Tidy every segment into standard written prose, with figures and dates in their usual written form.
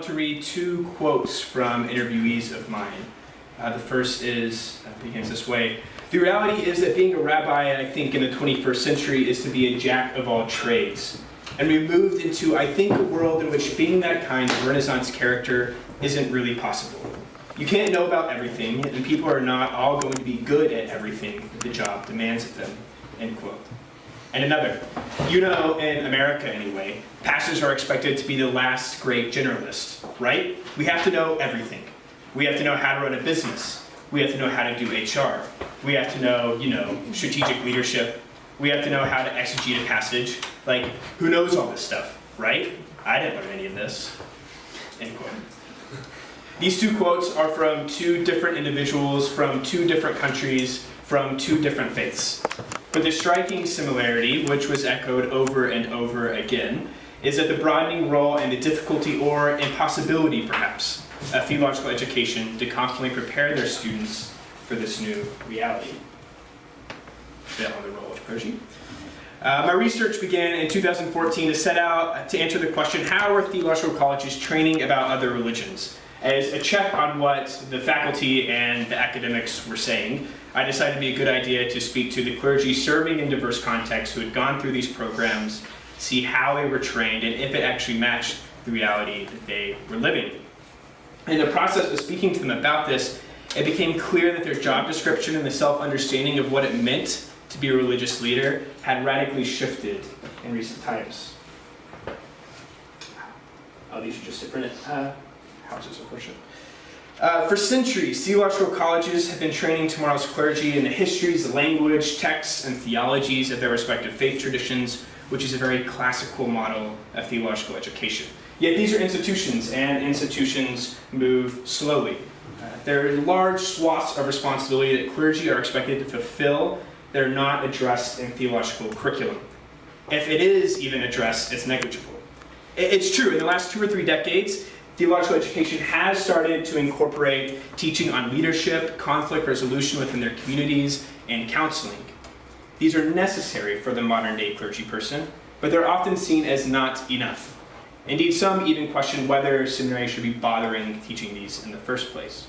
want to read two quotes from interviewees of mine. The first begins this way. The reality is that being a rabbi, I think, in the 21st century is to be a jack of all trades. And we moved into, I think, a world in which being that kind of Renaissance character isn't really possible. You can't know about everything, and people are not all going to be good at everything that the job demands of them, end quote. And another, in America anyway, pastors are expected to be the last great generalist, right? We have to know everything. We have to know how to run a business. We have to know how to do HR. We have to know, strategic leadership. We have to know how to exegete a passage. Like, who knows all this stuff, right? I didn't learn any of this, end quote. These two quotes are from two different individuals from two different countries from two different faiths. But the striking similarity, which was echoed over and over again, is that the broadening role and the difficulty or impossibility, perhaps, of theological education to constantly prepare their students for this new reality. A bit on the role of clergy. My research began in 2014 to set out to answer the question, how are theological colleges training about other religions? As a check on what the faculty and the academics were saying, I decided it'd be a good idea to speak to the clergy serving in diverse contexts who had gone through these programs, see how they were trained, and if it actually matched the reality that they were living. In the process of speaking to them about this, it became clear that their job description and the self-understanding of what it meant to be a religious leader had radically shifted in recent times. Oh, these are just different houses of worship. For centuries, theological colleges have been training tomorrow's clergy in the histories, the language, texts, and theologies of their respective faith traditions, which is a very classical model of theological education. Yet these are institutions, and institutions move slowly. There are large swaths of responsibility that clergy are expected to fulfill that are not addressed in theological curriculum. If it is even addressed, it's negligible. It's true, in the last 2 or 3 decades, theological education has started to incorporate teaching on leadership, conflict resolution within their communities, and counseling. These are necessary for the modern-day clergy person, but they're often seen as not enough. Indeed, some even question whether seminary should be bothering teaching these in the first place.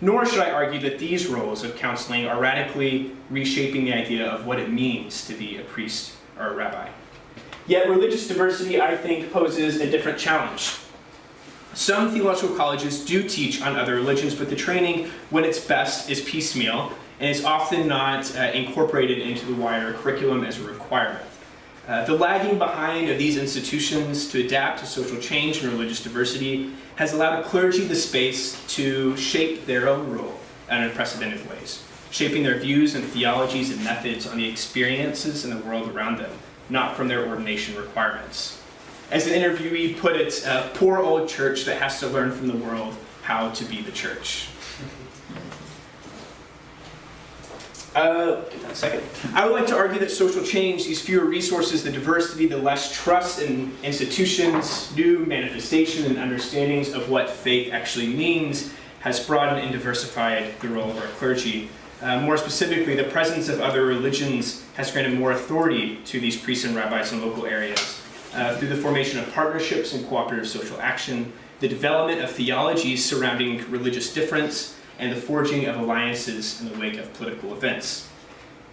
Nor should I argue that these roles of counseling are radically reshaping the idea of what it means to be a priest or a rabbi. Yet religious diversity, I think, poses a different challenge. Some theological colleges do teach on other religions, but the training, when it's best, is piecemeal, and is often not incorporated into the wider curriculum as a requirement. The lagging behind of these institutions to adapt to social change and religious diversity has allowed clergy the space to shape their own role in unprecedented ways, shaping their views and theologies and methods on the experiences in the world around them, not from their ordination requirements. As the interviewee put it, a poor old church that has to learn from the world how to be the church. Give that a second. I would like to argue that social change, these fewer resources, the diversity, the less trust in institutions, new manifestation and understandings of what faith actually means, has broadened and diversified the role of our clergy. More specifically, the presence of other religions has granted more authority to these priests and rabbis in local areas. Through the formation of partnerships and cooperative social action, the development of theologies surrounding religious difference, and the forging of alliances in the wake of political events.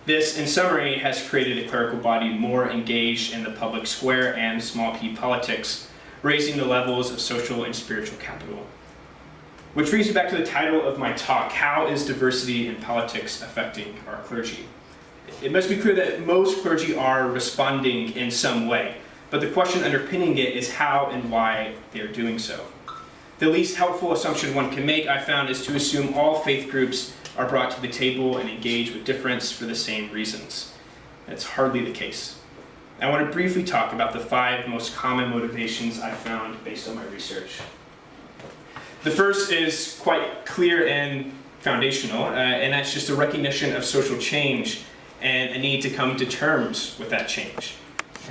This, in summary, has created a clerical body more engaged in the public square and small p politics, raising the levels of social and spiritual capital. Which brings me back to the title of my talk, how is diversity in politics affecting our clergy? It must be clear that most clergy are responding in some way, but the question underpinning it is how and why they're doing so. The least helpful assumption one can make, I found, is to assume all faith groups are brought to the table and engage with difference for the same reasons. That's hardly the case. I want to briefly talk about the 5 most common motivations I found based on my research. The first is quite clear and foundational, and that's just a recognition of social change and a need to come to terms with that change.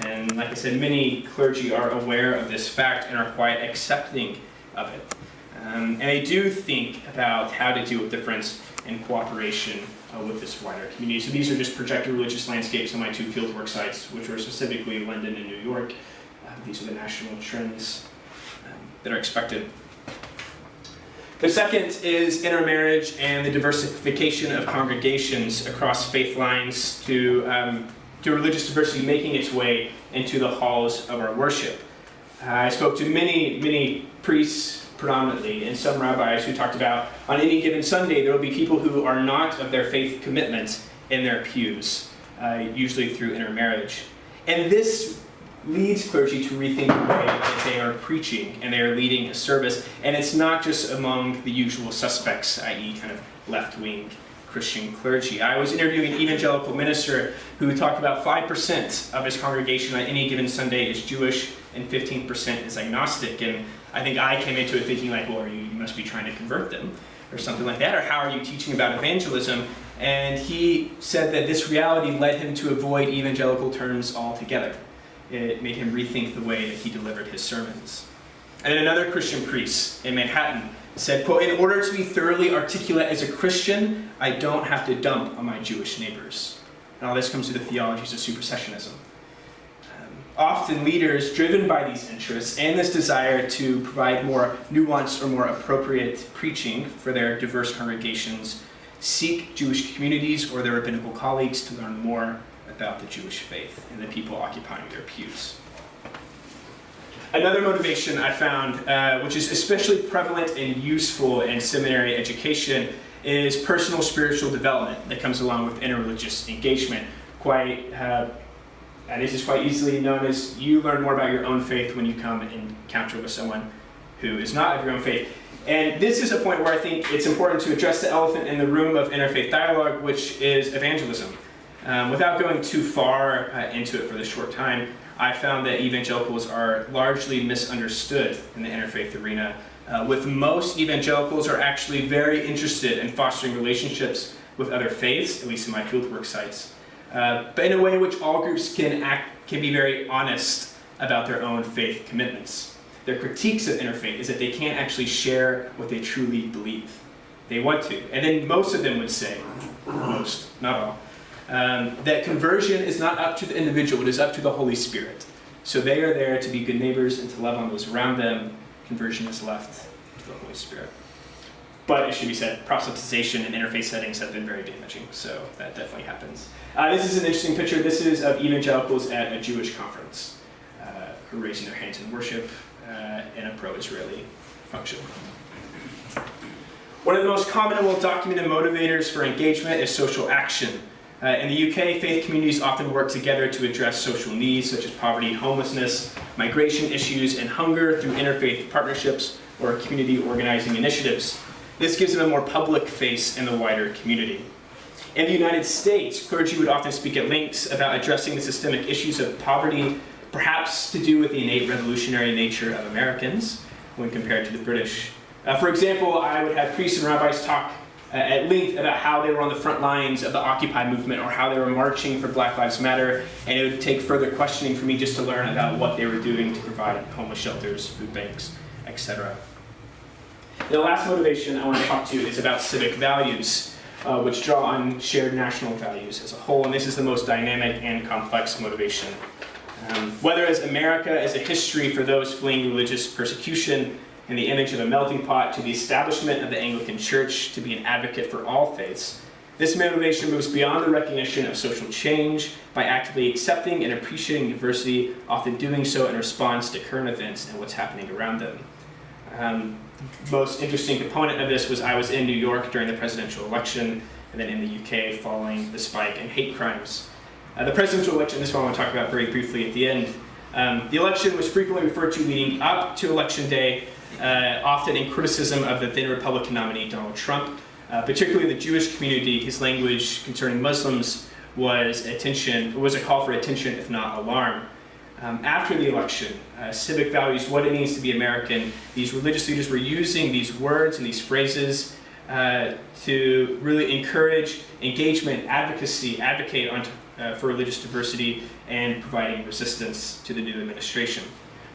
And like I said, many clergy are aware of this fact and are quite accepting of it. And they do think about how to deal with difference and cooperation with this wider community. So these are just projected religious landscapes on my 2 fieldwork sites, which are specifically London and New York. These are the national trends that are expected. The second is intermarriage and the diversification of congregations across faith lines to religious diversity making its way into the halls of our worship. I spoke to many priests predominantly and some rabbis who talked about on any given Sunday there will be people who are not of their faith commitment in their pews, usually through intermarriage. And this leads clergy to rethink the way that they are preaching and they are leading a service. And it's not just among the usual suspects, i.e. kind of left-wing Christian clergy. I was interviewing an evangelical minister who talked about 5% of his congregation on any given Sunday is Jewish and 15% is agnostic. And I think I came into it thinking like, well, you must be trying to convert them or something like that, or how are you teaching about evangelism? And he said that this reality led him to avoid evangelical terms altogether. It made him rethink the way that he delivered his sermons. And then another Christian priest in Manhattan said, quote, "In order to be thoroughly articulate as a Christian, I don't have to dump on my Jewish neighbors." And all this comes through the theologies of supersessionism. Often leaders driven by these interests and this desire to provide more nuanced or more appropriate preaching for their diverse congregations seek Jewish communities or their rabbinical colleagues to learn more about the Jewish faith and the people occupying their pews. Another motivation I found, which is especially prevalent and useful in seminary education, is personal spiritual development that comes along with interreligious engagement. This is quite easily known as you learn more about your own faith when you come and encounter with someone who is not of your own faith. And this is a point where I think it's important to address the elephant in the room of interfaith dialogue, which is evangelism. Without going too far into it for this short time, I found that evangelicals are largely misunderstood in the interfaith arena, with most evangelicals are actually very interested in fostering relationships with other faiths, at least in my fieldwork sites, but in a way which all groups can be very honest about their own faith commitments. Their critiques of interfaith is that they can't actually share what they truly believe. They want to, and then most of them would say, most, not all, that conversion is not up to the individual, it is up to the Holy Spirit. So they are there to be good neighbors and to love on those around them. Conversion is left to the Holy Spirit. But it should be said, proselytization in interfaith settings have been very damaging, so that definitely happens. This is an interesting picture. This is of evangelicals at a Jewish conference who are raising their hands in worship in a pro-Israeli function. One of the most common and well-documented motivators for engagement is social action. In the UK, faith communities often work together to address social needs such as poverty, homelessness, migration issues, and hunger through interfaith partnerships or community organizing initiatives. This gives them a more public face in the wider community. In the United States, clergy would often speak at lengths about addressing the systemic issues of poverty, perhaps to do with the innate revolutionary nature of Americans when compared to the British. For example, I would have priests and rabbis talk at length about how they were on the front lines of the Occupy movement or how they were marching for Black Lives Matter, and it would take further questioning for me just to learn about what they were doing to provide homeless shelters, food banks, etc. The last motivation I want to talk to is about civic values, which draw on shared national values as a whole, and this is the most dynamic and complex motivation. Whether as America is a history for those fleeing religious persecution, in the image of a melting pot, to the establishment of the Anglican Church to be an advocate for all faiths, this motivation moves beyond the recognition of social change by actively accepting and appreciating diversity, often doing so in response to current events and what's happening around them. Most interesting component of this was I was in New York during the presidential election, and then in the UK following the spike in hate crimes. The presidential election, this one I want to talk about very briefly at the end. The election was frequently referred to leading up to Election Day, often in criticism of the then Republican nominee Donald Trump. Particularly the Jewish community, his language concerning Muslims was a call for attention, if not alarm. After the election, civic values, what it means to be American, these religious leaders were using these words and these phrases to really encourage engagement, advocate for religious diversity, and providing resistance to the new administration.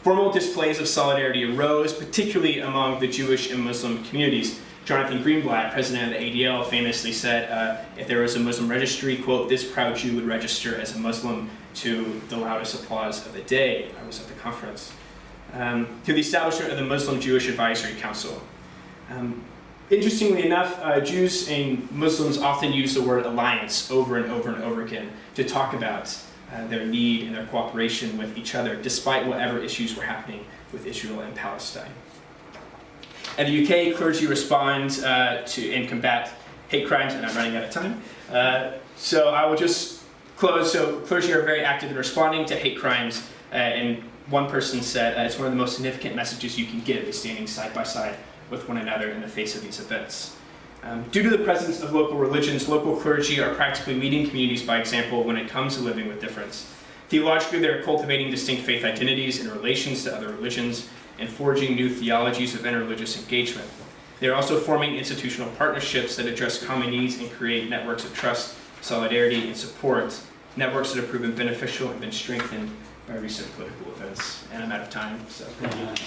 Formal displays of solidarity arose, particularly among the Jewish and Muslim communities. Jonathan Greenblatt, president of the ADL, famously said, if there was a Muslim registry, quote, this proud Jew would register as a Muslim, to the loudest applause of the day. I was at the conference. To the establishment of the Muslim Jewish Advisory Council. Interestingly enough, Jews and Muslims often use the word alliance over and over and over again to talk about their need and their cooperation with each other, despite whatever issues were happening with Israel and Palestine. In the UK, clergy respond to and combat hate crimes, and I'm running out of time. So I will just close. So clergy are very active in responding to hate crimes, and one person said it's one of the most significant messages you can give is standing side by side with one another in the face of these events. Due to the presence of local religions, local clergy are practically leading communities by example when it comes to living with difference. Theologically, they're cultivating distinct faith identities in relations to other religions and forging new theologies of interreligious engagement. They're also forming institutional partnerships that address common needs and create networks of trust, solidarity, and support, networks that have proven beneficial and been strengthened by recent political events. And I'm out of time, so thank you.